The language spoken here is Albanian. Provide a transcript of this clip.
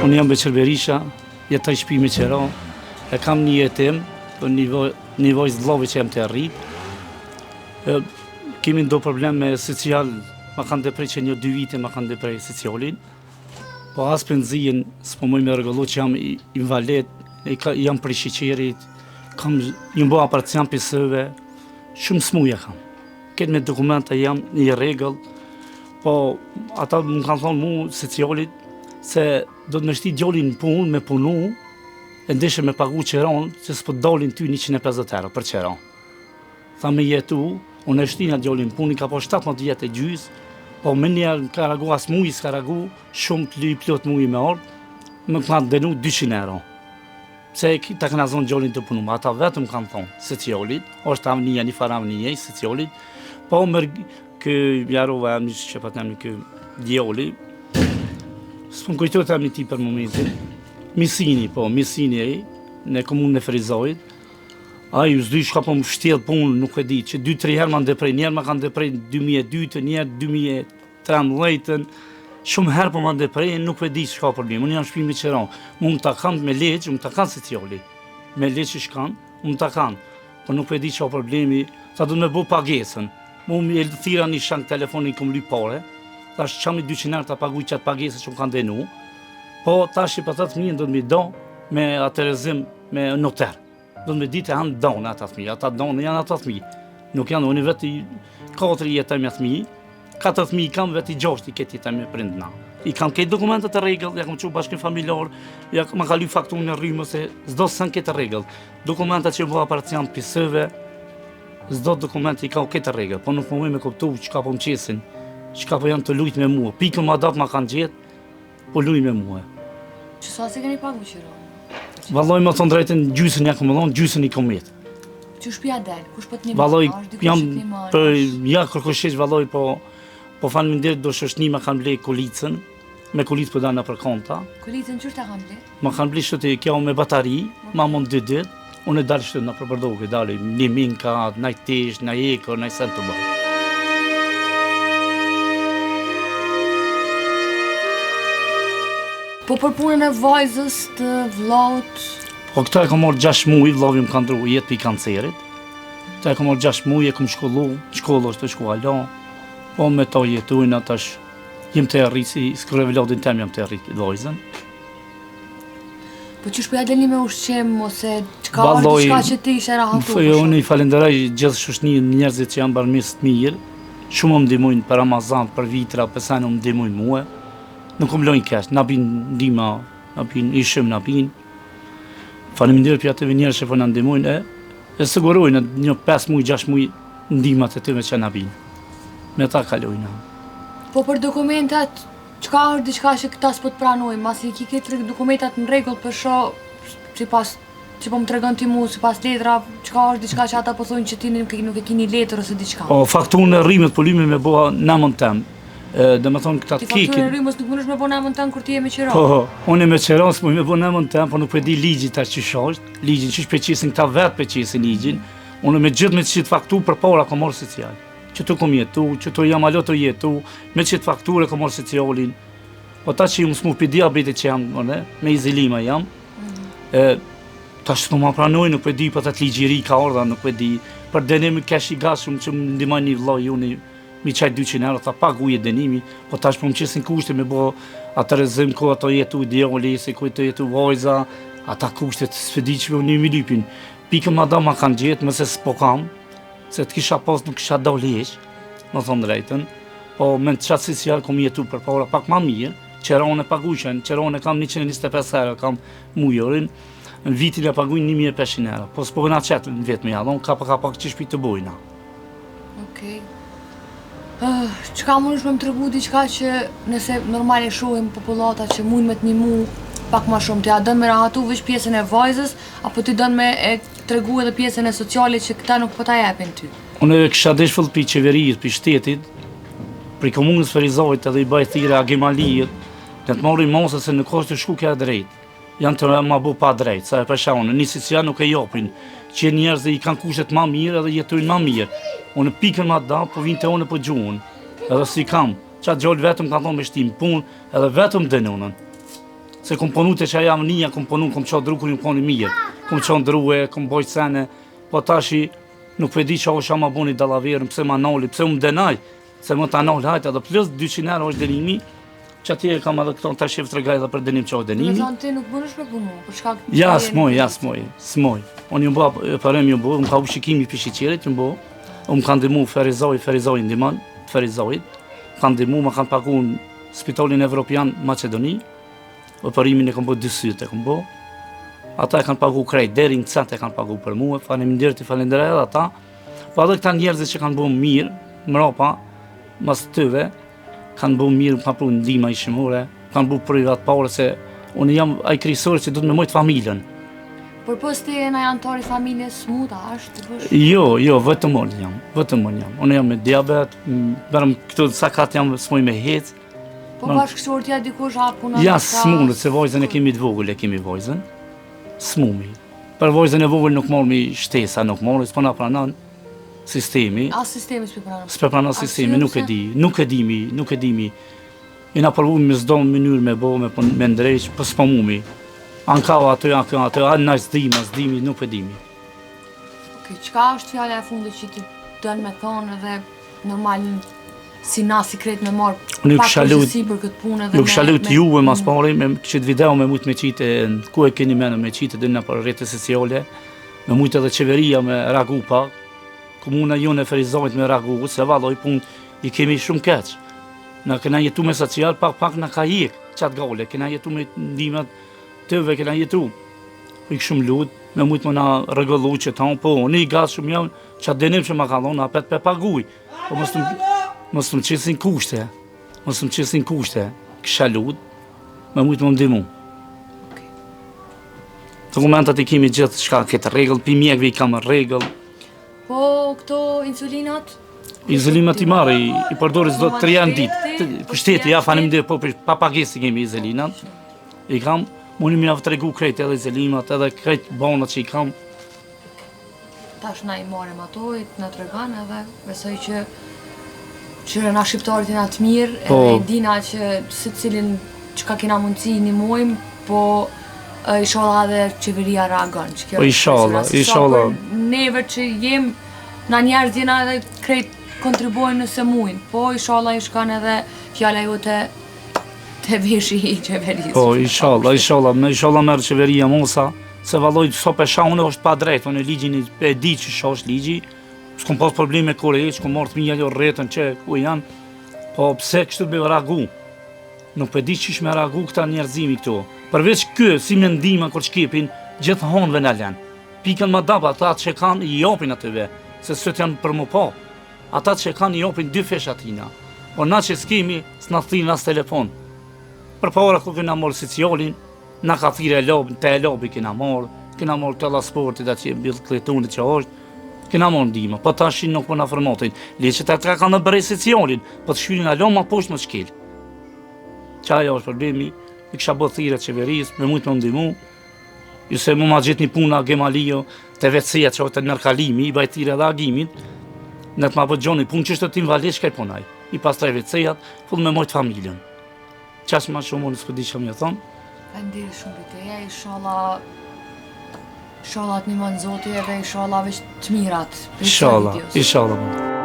Unë jam Beqir Berisha, jetoj shtëpi me qero, e kam një jetim, për nivoj zllovi që jam të arrit. Kemi ndo problem me social, ma kanë deprej që 1-2 vite ma kanë deprej socialin, po as për nëzijin, s'po mëj me rregullu që jam invalid, jam për shiqerit, kam një mbo aparcian për sëve, shumë smuja kam. Këtë me dokumenta jam një rregull, po ata më kanë thonë mu socialit, se do të më shti djallin në punë, me punu, e ndeshe me pagu qeron, se s'po dalin ty 150 euro për qeron. Tha me jetu, unë e shtina djallin në punë, ka po 17 vjetë e gjys, po me njerë në karagu, as mu i s'karagu, shumë të plot mu i me orë, më kanë denu 200 euro. Se ta këna zonë djallin të punu, ata vetëm kanë thonë, socialit, është avnija, një farë avnija i socialit, po mërë kë jarova e që patem një kë djalli, s'pun kujtojt e një ti për momentin. Misini e, në komunën e Frizojit. Ai, s'dy shka po më shtjellë punë, nuk e di, që 2-3 herë ma ndeprej, njerë ma kanë deprej 2002, njerë 2013, shumë herë po ma ndeprej, nuk e di shka problem. Unë jam shpimi qeron, unë ta kanë me leqë, unë ta kanë si tjoli. Me leqë që shkanë, unë ta kanë, po nuk e di shka problemi, ta du me bu pagesën. Unë e thira një shankë telefonin këm lypare, tash qam i 200 herë ta paguj qatë pagesë që më kanë denu, po tash i për 8.000 do të mi do me aterezim me noter. Do të me ditë e hanë donë atë 8.000, ata donë janë atë 8.000. Nuk janë, unë veti 4 jetaj me 8.000, 4.000 kam veti 6 i këtë jetaj me prindna. I kam këtë dokumentet e regull, ja kam që bashkën familjar, ja ma ka ly faktu në rrymë, se zdo sën këtë regull. Dokumentet që bëha aparcian pisëve, zdo dokument i ka këtë regull, po nuk më me kuptu që ka po më qesin, që ka po janë të lujt me mua. Pikën ma datë ma kanë gjetë, po luj me mua. Që sa se keni pagu qëro? Valloj më thonë drejten, gjysën ja kom dhonë, gjysën i kom jetë. Që shpja del? Kush po të një Valloj, jam për për... ja kërkosheq valloj, po falëminderit do shoshnima kanë ble kolicën, me kolicë po dana për konta. Kolicën qështë ta kanë ble? Ma kanë ble shtë kjo me batari, ma mund 2 dit, unë e dalë shtë në përpërdoke, dalë një minka, naj tesh, naj ekër, naj sen të bërë. Po për punën e vajzës të vllaut? Po këta e kom marrë 6 muaj, vllavi më kanë dru jetë për kancerit. Këta e kom marrë 6 muaj, e kom shkollu, shkollë është të shkuala. Po me ta jetujnë atash, jem të rritë, si s'kërëve vladin tem jam të rritë vajzën. Po që shpëja delni me ushqim, ose qka është diçka që ti ishe rahatu? Unë i falenderoj gjithë shoshni njerëzit që janë barmis të mirë, shumë më ndihmojnë për Ramazan, për vitra, pësajnë më ndihmojnë mua. Nuk më lojnë kesh, na bin ndihma, na bin ishim, na bin. Faleminderit për atë njerëz që po na ndihmojnë, e sigurojnë një 5 muaj, 6 muaj ndihmat e tyre që na bin. Me ta kalojnë. Po për dokumentat, çka është diçka që këta s'po të pranojnë, masi ki këtë dokumentat në rregull për shoh, sipas që po më tregon ti mua sipas letra, çka është diçka që ata po thonë që ti nuk e keni letër ose diçka. Po fakturën e rrimit polimi me bëha namën tem. Dhe me thonë këta të kikin. Ti fakturën e rrimës nuk mënesh me bo namën tem kur ti je me qeron? Po, unë e me qeron s'moj me bo namën tem, po nuk e di ligjit ta që shosht, ligjin që shpeqesin këta vetë peqesin ligjin, unë me gjithë me qitë fakturë për para kom marrë social. Që tu kom jetu, që tu jam alo të jetu, me qitë fakturë kom marrë socialin. Po ta që ju s'mu për diabetit që jam, me izilima jam, ta që të ma pranoj, nuk e di, për të të ligjiri ka orda, nuk e di, për denimi kesh i gashum që më ndimaj një vllai unë, mi qaj 200 euro, ta paguje denimi, po tash po më qesin kushte me bo atërezim ku ato jetu ideali, se ku të jetu vajza, ata kushtet s'fedi që një mi lypin. Pikën ma da ma kanë gjetë, mëse s'po kam, se të kisha pas nuk kisha dal heq, më thonë drejten, po me të qatë social kom jetu për para pak ma mirë, qeron e pagushen, qeron e kam 125 euro, kam mujorin, në vitin e paguin 1500 euro, po s'po gëna qetë në vetë me jadon, ka pak që shpi të bojna. Okej. Qka mundesh me më tregu diçka që nëse normal e shohim popullata që mund me të nimu pak ma shumë, ti a dën me rahatu veç pjesën e vajzës, apo ti dën me e tregu edhe pjesën e socialit që këta nuk po ta japin ty? Unë kisha desh fëll për qeverisë, për shtetit, për komunës Ferizojit edhe i baj thire Agemalijit, në të marrin mosë se nuk është të shku kja drejt. Janë të ma bu pa drejt, sa e përsha unë, një social nuk e japin, që njerëz dhe i kanë kushtet ma mirë edhe jetojnë ma mirë. Unë pikën ma da, po vinë të unë po gjuhën, edhe si kam, qatë gjallë vetëm kanë thonë me shtim punë, edhe vetëm dënunën. Se kom punu të që jam nija, kom punu, kom qa dru kur ju koni mirë. Kom qa ndruhe, kom bojt sene, po tashi nuk pe di që është ma boni dalaverën, pse ma nalli, pse më denaj, se më ta nalli hajta, dhe plus 200 euro është denimi, që atje kam edhe këto tash e tregaj dhe për denim që është denimi. Me thonë ti nuk bënesh me punu, për shkak të Ja, s'moj. Unë ju mba, përëm ju mba, më ka u shikimi për shiqirit, ju mba, më kanë dimu Ferizoj ndiman, Ferizojit, kanë dimu, më kanë pagu në Spitalin Evropian Macedoni, operimin e kom bë 2 sytë e kom bë. Ata e kanë pagu krejt, deri në cent e kanë pagu për mua, faleminderit i falenderoj edhe ata. Po edhe këta njerëzit që kanë bë mirë, mrapa, mas tyve, kanë bë mirë, kanë bë ndihma ishimore, kanë bë privat pare se unë jam ai kryesori që duhet me mojt familjen. Por po ti e na antari familjes smuta është të bësh? Jo, vetëm unë jam. Unë jam me diabet, merrem këtu sa kat jam s'moj me hec. Po bashkësortja dikush hap punën. Ja, s'mundet, se vajzën e kemi të vogël, vajzën. S'mumi. Për vajzën e vogël nuk mormi shtesa, nuk mormi, s'po na pranon sistemi. A sistemi s'pe pranon? S'pe pranon sistemi, nuk e dimi. E na provu me s'do mënyrë me bo, me ndrejq, po s'po mumi. Ankau atë, na s'dimi, nuk e dimi. Okej, çka është fjala e fundit që ti dën me thonë edhe normal si na sikret me marr pak përgjegjësi për këtë punë edhe ju shalut juve mas pari me këtë video me mujt me qitë ku e keni menë me qitë dhe në për rrjetet sociale, me mujt edhe qeveria me reagu pak, komuna jone e Ferizojit me reagu, se valloj punë i kemi shumë keq. Na kena jetu me social, pak na ka jek qatë gale, kena jetu me ndimet tëve, kena jetu. I shumë lut, me mujt më na rregullu që tonë, po, unë i gatë shumë javnë, që atë denim që ma ka dhonë, apet pe paguj. Po mos të më qesin kushte, kësha lut, me mujt më ndimu. Dokumentat i kemi gjithë shka këtë regull, pi mjekve i kam regull. Po, këto insulinat? Insulinat i marë, i përdori zdo 3 janë ditë. Për shteti, ja fanim dhe, po pa pagesi kemi insulinat. I kam, mundi mi avë tregu krejt edhe insulinat, edhe krejt bonat që i kam. Tash na i marem ato, na tregan edhe, besoj që na shqiptarit jena të mirë, edhe i dina që se cilin që ka kena mundësi nimojmë, po inshallah edhe qeveria reagon. Po inshallah. Neve që jem, na njerëz jena edhe krejt kontribojnë nëse mujnë, po inshallah i shkan edhe fjala jote të veshi i qeverisë. Po inshallah merë qeveria mosa, se valloj so pesha unë është pa drejt, unë ligjin e di që është ligji, s'kom pas probleme kore e, s'kom marrë të mija jo rretën që ku janë, po pse kështu me reagu, nuk pe di qish me reagu këta njerëzimi këtu. Përveç kë, si me ndima kur shkipin, gjithë honëve në len. Pikën ma dapa, ata që kanë i jopin atyve, se sot janë për më po. Ata që kanë i jopin 2 fesh atina, por na që s'kemi, s'na thirin as telefon. Për para ku kena morë socialin, na ka thire te lobi kena morë telesportit atë që e billë kletunit që është, kena morë ndima, po tashin nuk po na formatin. Leqet e ka në bërej socialin, po të shkyrin alo ma poshtë më shkel. Qaja është problemi, i kisha bërë thire qeveris, me mujtë më ndimu, ju se mu ma gjithë një puna Gemalio, të vetësia që është të nërkalimi, i bajtire dhe agimit, në të ma bërë gjoni punë që është të tim valet shkaj punaj, i pas 3 vetësijat, full me mojtë familjen. Qash ma shumë unë s'po di që më thonë. Faleminderit shumë për teja, inshallah të një mënë zoti edhe inshallah veç të mirat. Inshallah.